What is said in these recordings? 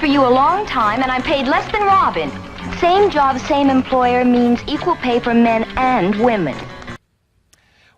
for you a long time, and I'm paid less than Robin. Same job, same employer means equal pay for men and women.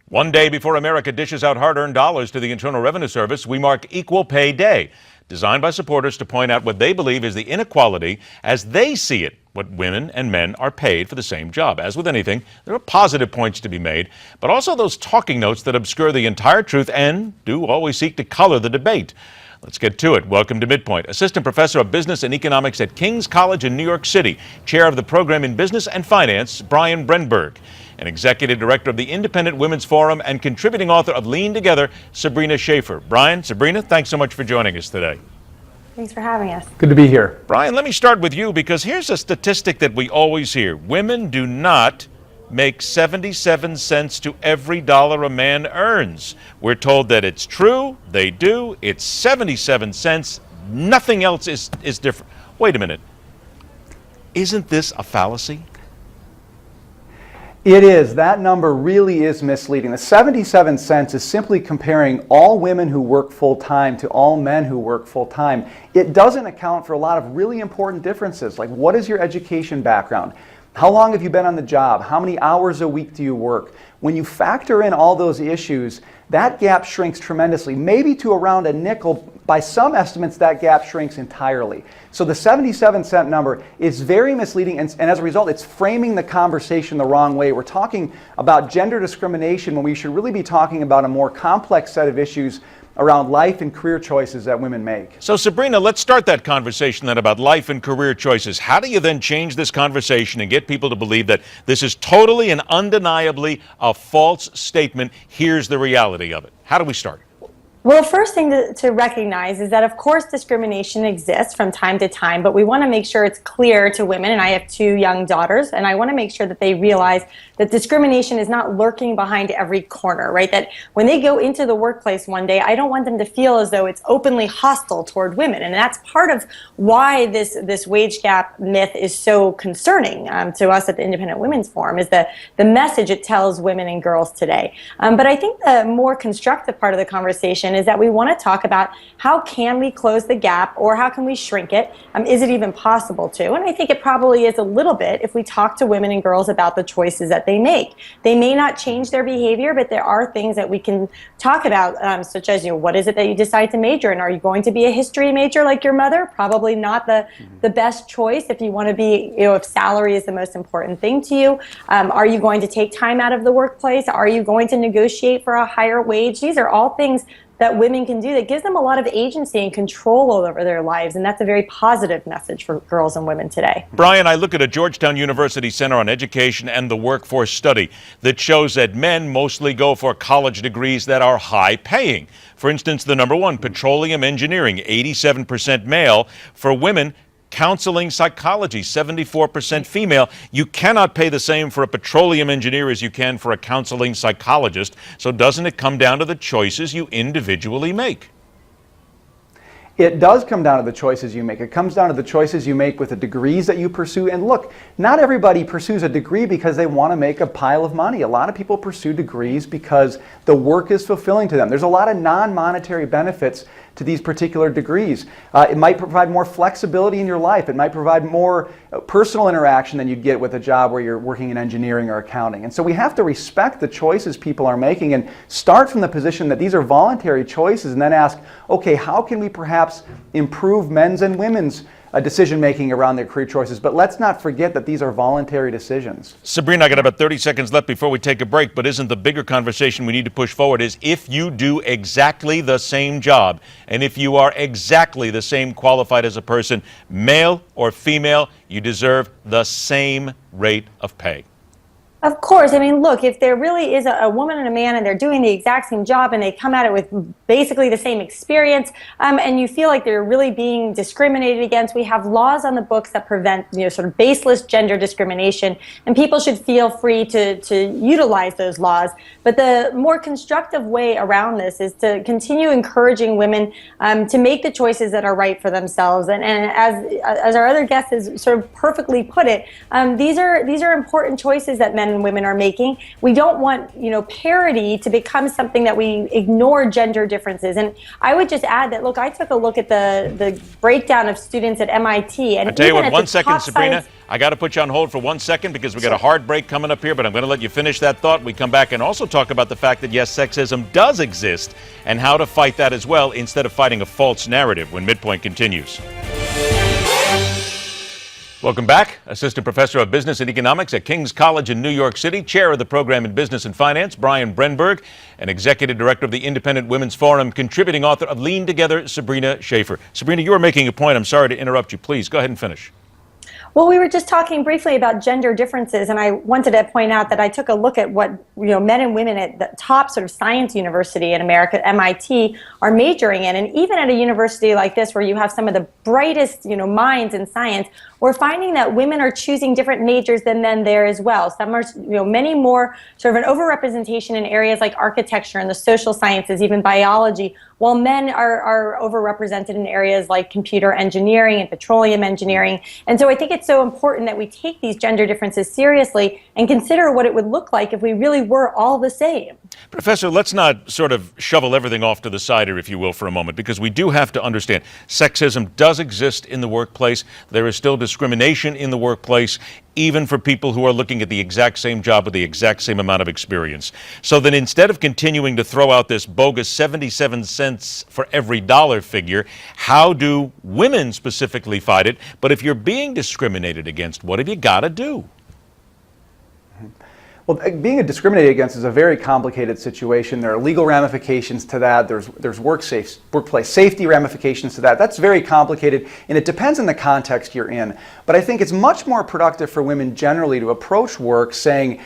One day before America dishes out hard-earned dollars to the Internal Revenue Service, we mark Equal Pay Day, designed by supporters to point out what they believe is the inequality as they see it, what women and men are paid for the same job. As with anything, there are positive points to be made, but also those talking notes that obscure the entire truth and do always seek to color the debate. Let's get to it. Welcome to MidPoint. Assistant Professor of Business and Economics at King's College in New York City, Chair of the Program in Business and Finance, Bryan Brenberg, and Executive Director of the Independent Women's Forum and contributing author of Lean Together, Sabrina Schaeffer. Bryan, Sabrina, thanks so much for joining us today. Thanks for having us. Good to be here. Bryan, let me start with you because here's a statistic that we always hear. Women do not make 77 cents to every dollar a man earns. We're told that it's true, they do, it's 77 cents, nothing else is different. Wait a minute, isn't this a fallacy? It is. That number really is misleading. The 77 cents is simply comparing all women who work full-time to all men who work full-time. It doesn't account for a lot of really important differences, like what is your education background? How long have you been on the job? How many hours a week do you work? When you factor in all those issues, that gap shrinks tremendously, maybe to around a nickel. By some estimates, that gap shrinks entirely. So the 77 cent number is very misleading, and as a result, it's framing the conversation the wrong way. We're talking about gender discrimination when we should really be talking about a more complex set of issues around life and career choices that women make. So Sabrina, let's start that conversation then about life and career choices. How do you then change this conversation and get people to believe that this is totally and undeniably a false statement? Here's the reality of it. How do we start? Well, the first thing to recognize is that, of course, discrimination exists from time to time, but we want to make sure it's clear to women, and I have 2 young daughters, and I want to make sure that they realize that discrimination is not lurking behind every corner, right? That when they go into the workplace one day, I don't want them to feel as though it's openly hostile toward women, and that's part of why this wage gap myth is so concerning to us at the Independent Women's Forum, is the message it tells women and girls today. But I think the more constructive part of the conversation is that we want to talk about how can we close the gap, or how can we shrink it? Is it even possible to? And I think it probably is a little bit if we talk to women and girls about the choices that they make. They may not change their behavior, but there are things that we can talk about, such as, what is it that you decide to major in? Are you going to be a history major like your mother? Probably not the best choice if you want to be, if salary is the most important thing to you. Are you going to take time out of the workplace? Are you going to negotiate for a higher wage? These are all things that women can do that gives them a lot of agency and control over their lives, and that's a very positive message for girls and women today. Bryan, I look at a Georgetown University Center on Education and the Workforce study that shows that men mostly go for college degrees that are high-paying. For instance, the number 1, petroleum engineering, 87% male. For women, counseling psychology, 74% female. You cannot pay the same for a petroleum engineer as you can for a counseling psychologist. So doesn't it come down to the choices you individually make? It does come down to the choices you make. It comes down to the choices you make with the degrees that you pursue. And look, not everybody pursues a degree because they want to make a pile of money. A lot of people pursue degrees because the work is fulfilling to them. There's a lot of non-monetary benefits to these particular degrees. It might provide more flexibility in your life. It might provide more personal interaction than you'd get with a job where you're working in engineering or accounting. And so we have to respect the choices people are making and start from the position that these are voluntary choices, and then ask, okay, how can we perhaps improve men's and women's decision-making around their career choices? But let's not forget that these are voluntary decisions. Sabrina, I got about 30 seconds left before we take a break, but isn't the bigger conversation we need to push forward is if you do exactly the same job, and if you are exactly the same qualified as a person, male or female, you deserve the same rate of pay. Of course. I mean, look, if there really is a woman and a man and they're doing the exact same job and they come at it with basically the same experience, and you feel like they're really being discriminated against, we have laws on the books that prevent, sort of baseless gender discrimination, and people should feel free to utilize those laws. But the more constructive way around this is to continue encouraging women to make the choices that are right for themselves. And as our other guest has sort of perfectly put it, these are important choices that men and women are making. We don't want, parity to become something that we ignore gender differences. And I would just add that, look, I took a look at the breakdown of students at MIT. And I tell you what, 1 second, Sabrina. Science... I got to put you on hold for 1 second because we got a hard break coming up here, but I'm going to let you finish that thought. We come back and also talk about the fact that, yes, sexism does exist and how to fight that as well instead of fighting a false narrative when MidPoint continues. Welcome back. Assistant Professor of Business and Economics at King's College in New York City, Chair of the Program in Business and Finance, Bryan Brenberg, and Executive Director of the Independent Women's Forum, contributing author of Lean Together, Sabrina Schaeffer. Sabrina, you were making a point. I'm sorry to interrupt you. Please, go ahead and finish. Well, we were just talking briefly about gender differences, and I wanted to point out that I took a look at what men and women at the top sort of science university in America, MIT, are majoring in. And even at a university like this, where you have some of the brightest minds in science, we're finding that women are choosing different majors than men there as well. Some are, many more sort of an overrepresentation in areas like architecture and the social sciences, even biology, while men are overrepresented in areas like computer engineering and petroleum engineering. And so I think it's so important that we take these gender differences seriously and consider what it would look like if we really were all the same. Professor, let's not sort of shovel everything off to the side here, if you will, for a moment, because we do have to understand sexism does exist in the workplace. There is still discrimination in the workplace, even for people who are looking at the exact same job with the exact same amount of experience. So then instead of continuing to throw out this bogus 77 cents for every dollar figure, how do women specifically fight it? But if you're being discriminated against, what have you got to do? Well, being discriminated against is a very complicated situation. There are legal ramifications to that. There's workplace safety ramifications to that. That's very complicated, and it depends on the context you're in. But I think it's much more productive for women generally to approach work saying,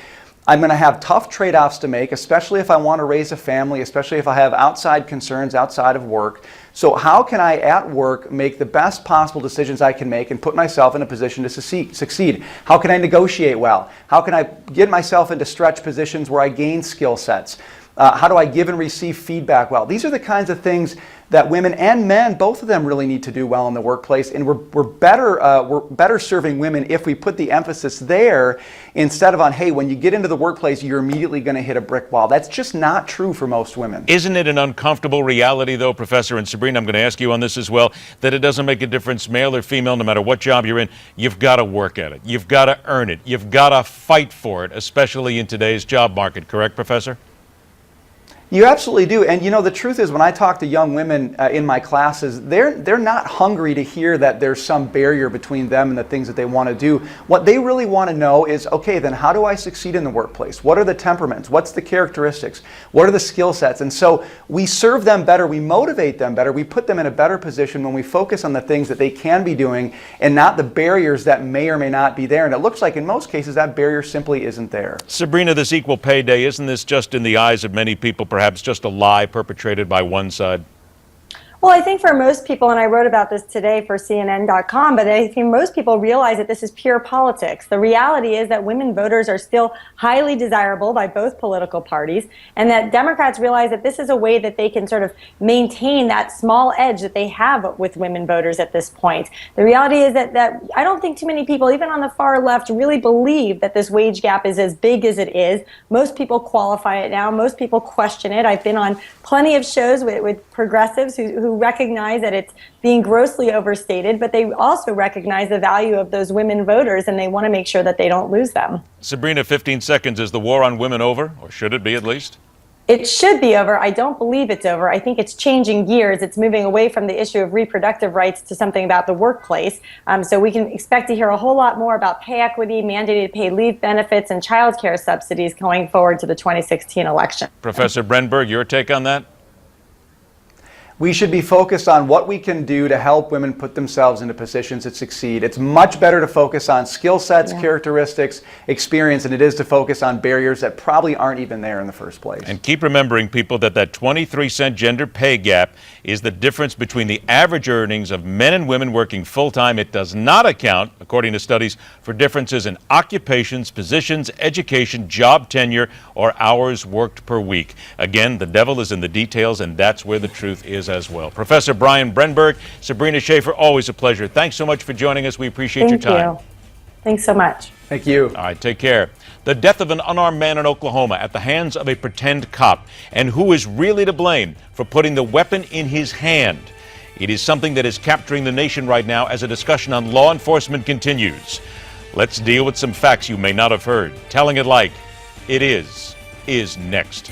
I'm going to have tough trade-offs to make, especially if I want to raise a family, especially if I have outside concerns outside of work. So how can I, at work, make the best possible decisions I can make and put myself in a position to succeed? How can I negotiate well? How can I get myself into stretch positions where I gain skill sets? How do I give and receive feedback well? These are the kinds of things that women and men, both of them, really need to do well in the workplace. And we're better serving women if we put the emphasis there instead of on, hey, when you get into the workplace, you're immediately going to hit a brick wall. That's just not true for most women. Isn't it an uncomfortable reality, though, Professor? And Sabrina, I'm going to ask you on this as well, that it doesn't make a difference, male or female, no matter what job you're in. You've got to work at it. You've got to earn it. You've got to fight for it, especially in today's job market. Correct, Professor? You absolutely do. And the truth is, when I talk to young women in my classes, they're not hungry to hear that there's some barrier between them and the things that they want to do. What they really want to know is, okay, then how do I succeed in the workplace? What are the temperaments? What's the characteristics? What are the skill sets? And so we serve them better, we motivate them better, we put them in a better position when we focus on the things that they can be doing and not the barriers that may or may not be there. And it looks like in most cases that barrier simply isn't there. Sabrina, this equal pay day, isn't this just in the eyes of many people perhaps just a lie perpetrated by one side? Well, I think for most people, and I wrote about this today for CNN.com, but I think most people realize that this is pure politics. The reality is that women voters are still highly desirable by both political parties, and that Democrats realize that this is a way that they can sort of maintain that small edge that they have with women voters at this point. The reality is that I don't think too many people, even on the far left, really believe that this wage gap is as big as it is. Most people qualify it now. Most people question it. I've been on plenty of shows with progressives who recognize that it's being grossly overstated, but they also recognize the value of those women voters, and they want to make sure that they don't lose them. Sabrina, 15 seconds. Is the war on women over, or should it be at least? It should be over. I don't believe it's over. I think it's changing gears. It's moving away from the issue of reproductive rights to something about the workplace. So we can expect to hear a whole lot more about pay equity, mandated paid leave benefits, and child care subsidies going forward to the 2016 election. Professor Brenberg, your take on that? We should be focused on what we can do to help women put themselves into positions that succeed. It's much better to focus on skill sets, characteristics, experience, than it is to focus on barriers that probably aren't even there in the first place. And keep remembering, people, that 23-cent gender pay gap is the difference between the average earnings of men and women working full-time. It does not account, according to studies, for differences in occupations, positions, education, job tenure, or hours worked per week. Again, the devil is in the details, and that's where the truth is as well. Professor Bryan Brenberg, Sabrina Schaeffer, always a pleasure. Thanks so much for joining us. We appreciate your time. Thank you. Thanks so much. Thank you. All right, take care. The death of an unarmed man in Oklahoma at the hands of a pretend cop, and who is really to blame for putting the weapon in his hand. It is something that is capturing the nation right now as a discussion on law enforcement continues. Let's deal with some facts you may not have heard. Telling it like it is next.